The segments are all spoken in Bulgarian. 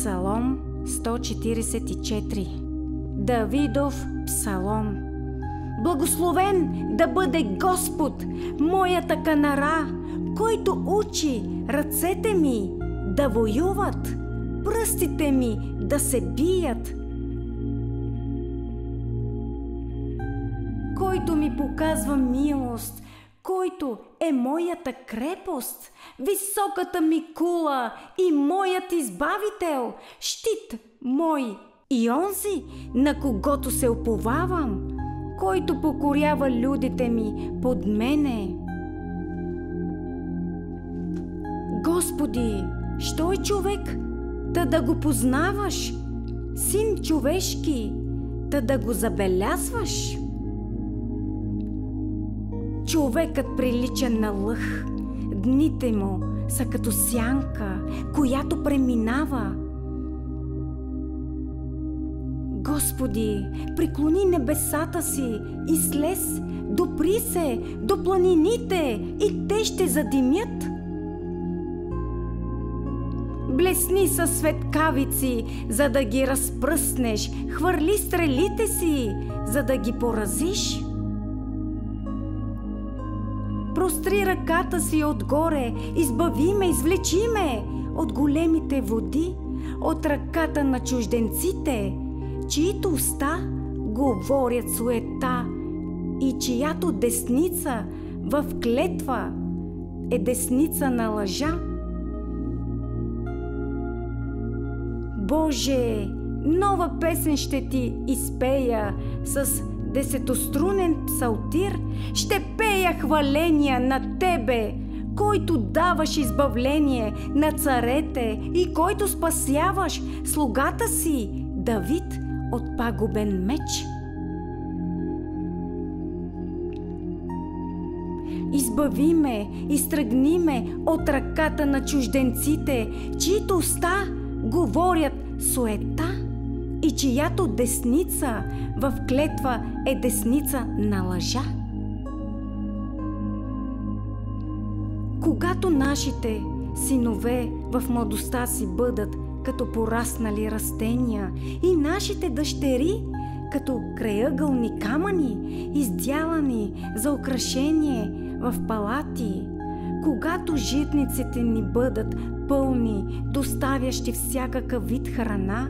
Псалом 144. Давидов псалом. Благословен да бъде Господ, моята канара, който учи ръцете ми да воюват, пръстите ми да се бият, който ми показва милост, който е моята крепост, високата ми кула и моят избавител, щит мой и онзи, на когото се уповавам, който покорява людите ми под мене. Господи, що е човек, та да го познаваш, син човешки, та да го забелязваш? Човекът прилича на лъх, дните му са като сянка, която преминава. Господи, преклони небесата си и слез, допри се до планините и те ще задимят. Блесни със светкавици, за да ги разпръснеш, хвърли стрелите си, за да ги поразиш. Простри ръката си отгоре, избави ме, извлечи ме от големите води, от ръката на чужденците, чието уста говорят суета и чиято десница в клетва е десница на лъжа. Боже, нова песен ще ти изпея с десетострунен псалтир, ще пея хваления на Тебе, който даваш избавление на царете и който спасяваш слугата си Давид от пагубен меч. Избави ме, изтръгни ме от ръката на чужденците, чието уста говорят суета и чиято десница в клетва е десница на лъжа. Когато нашите синове в младостта си бъдат като пораснали растения и нашите дъщери като краягълни камъни, издялани за украшение в палати, когато житниците ни бъдат пълни, доставящи всякакъв вид храна,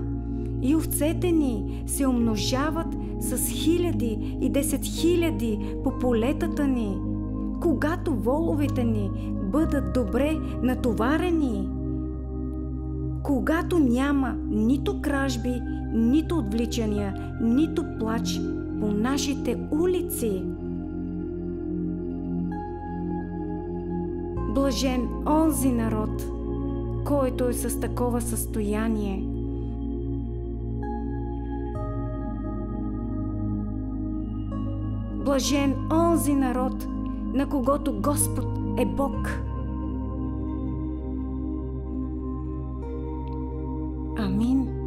и овцете ни се умножават с 1000 и 10 000 по полетата ни, когато воловете ни бъдат добре натоварени, когато няма нито кражби, нито отвличания, нито плач по нашите улици. Блажен онзи народ, който е с такова състояние. Блажен онзи народ, на когото Господ е Бог. Амин.